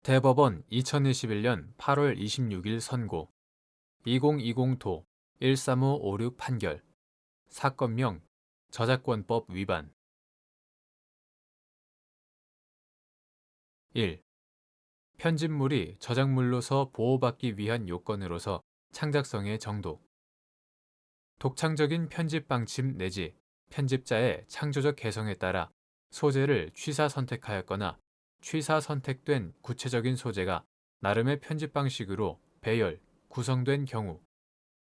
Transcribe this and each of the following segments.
대법원 2021년 8월 26일 선고 2020도 13556 판결 사건명 저작권법 위반 1. 편집물이 저작물로서 보호받기 위한 요건으로서 창작성의 정도 독창적인 편집 방침 내지 편집자의 창조적 개성에 따라 소재를 취사 선택하였거나 취사 선택된 구체적인 소재가 나름의 편집 방식으로 배열, 구성된 경우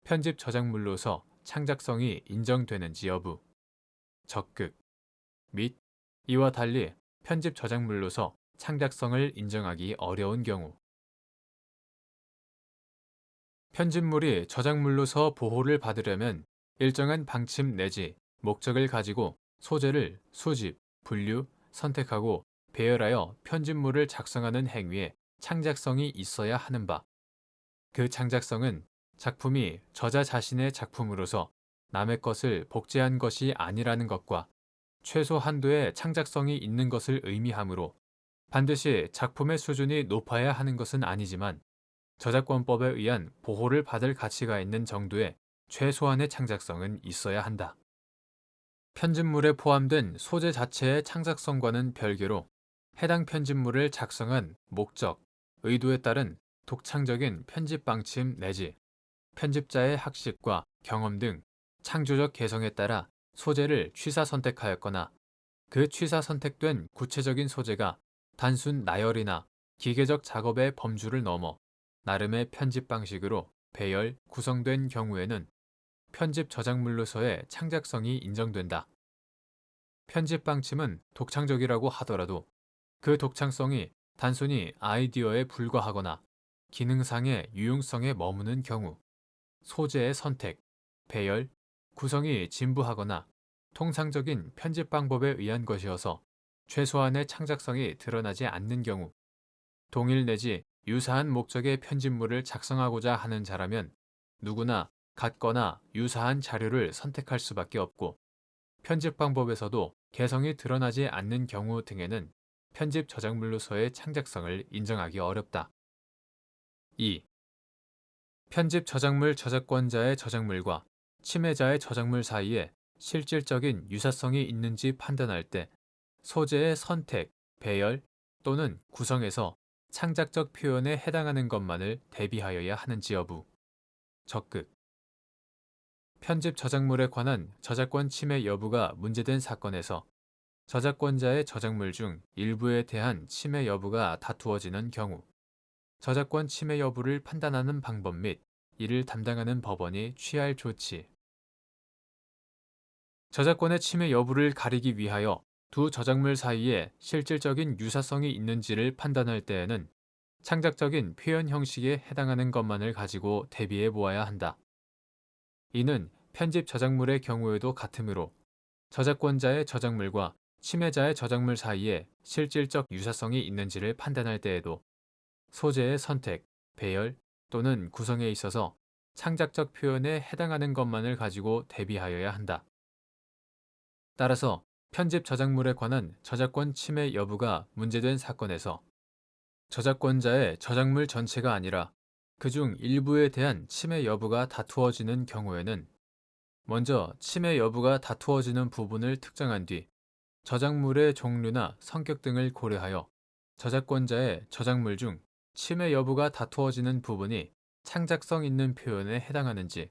편집 저작물로서 창작성이 인정되는지 여부 적극 및 이와 달리 편집 저작물로서 창작성을 인정하기 어려운 경우 편집물이 저작물로서 보호를 받으려면 일정한 방침 내지 목적을 가지고 소재를 수집, 분류, 선택하고 배열하여 편집물을 작성하는 행위에 창작성이 있어야 하는 바. 그 창작성은 작품이 저자 자신의 작품으로서 남의 것을 복제한 것이 아니라는 것과 최소 한도의 창작성이 있는 것을 의미하므로 반드시 작품의 수준이 높아야 하는 것은 아니지만 저작권법에 의한 보호를 받을 가치가 있는 정도의 최소한의 창작성은 있어야 한다. 편집물에 포함된 소재 자체의 창작성과는 별개로 해당 편집물을 작성한 목적, 의도에 따른 독창적인 편집 방침 내지 편집자의 학식과 경험 등 창조적 개성에 따라 소재를 취사 선택하였거나 그 취사 선택된 구체적인 소재가 단순 나열이나 기계적 작업의 범주를 넘어 나름의 편집 방식으로 배열, 구성된 경우에는 편집 저작물로서의 창작성이 인정된다. 편집 방침은 독창적이라고 하더라도 그 독창성이 단순히 아이디어에 불과하거나 기능상의 유용성에 머무는 경우 소재의 선택, 배열, 구성이 진부하거나 통상적인 편집 방법에 의한 것이어서 최소한의 창작성이 드러나지 않는 경우 동일 내지 유사한 목적의 편집물을 작성하고자 하는 자라면 누구나 같거나 유사한 자료를 선택할 수밖에 없고 편집 방법에서도 개성이 드러나지 않는 경우 등에는 편집 저작물로서의 창작성을 인정하기 어렵다. 2. 편집 저작물 저작권자의 저작물과 침해자의 저작물 사이에 실질적인 유사성이 있는지 판단할 때 소재의 선택, 배열 또는 구성에서 창작적 표현에 해당하는 것만을 대비하여야 하는지 여부. 적극. 편집 저작물에 관한 저작권 침해 여부가 문제된 사건에서 저작권자의 저작물 중 일부에 대한 침해 여부가 다투어지는 경우 저작권 침해 여부를 판단하는 방법 및 이를 담당하는 법원이 취할 조치. 저작권의 침해 여부를 가리기 위하여 두 저작물 사이에 실질적인 유사성이 있는지를 판단할 때에는 창작적인 표현 형식에 해당하는 것만을 가지고 대비해 보아야 한다. 이는 편집 저작물의 경우에도 같으므로 저작권자의 저작물과 침해자의 저작물 사이에 실질적 유사성이 있는지를 판단할 때에도 소재의 선택, 배열 또는 구성에 있어서 창작적 표현에 해당하는 것만을 가지고 대비하여야 한다. 따라서 편집 저작물에 관한 저작권 침해 여부가 문제된 사건에서 저작권자의 저작물 전체가 아니라 그중 일부에 대한 침해 여부가 다투어지는 경우에는 먼저 침해 여부가 다투어지는 부분을 특정한 뒤 저작물의 종류나 성격 등을 고려하여 저작권자의 저작물 중 침해 여부가 다투어지는 부분이 창작성 있는 표현에 해당하는지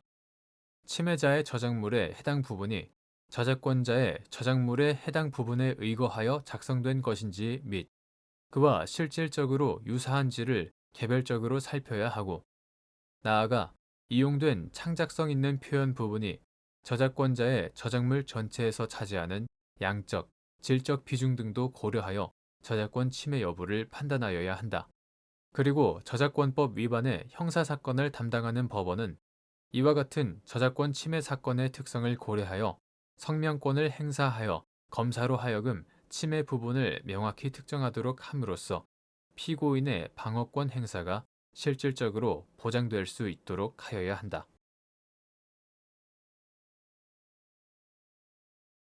침해자의 저작물의 해당 부분이 저작권자의 저작물의 해당 부분에 의거하여 작성된 것인지 및 그와 실질적으로 유사한지를 개별적으로 살펴야 하고 나아가 이용된 창작성 있는 표현 부분이 저작권자의 저작물 전체에서 차지하는 양적, 질적 비중 등도 고려하여 저작권 침해 여부를 판단하여야 한다. 그리고 저작권법 위반의 형사사건을 담당하는 법원은 이와 같은 저작권 침해 사건의 특성을 고려하여 성명권을 행사하여 검사로 하여금 침해 부분을 명확히 특정하도록 함으로써 피고인의 방어권 행사가 실질적으로 보장될 수 있도록 하여야 한다.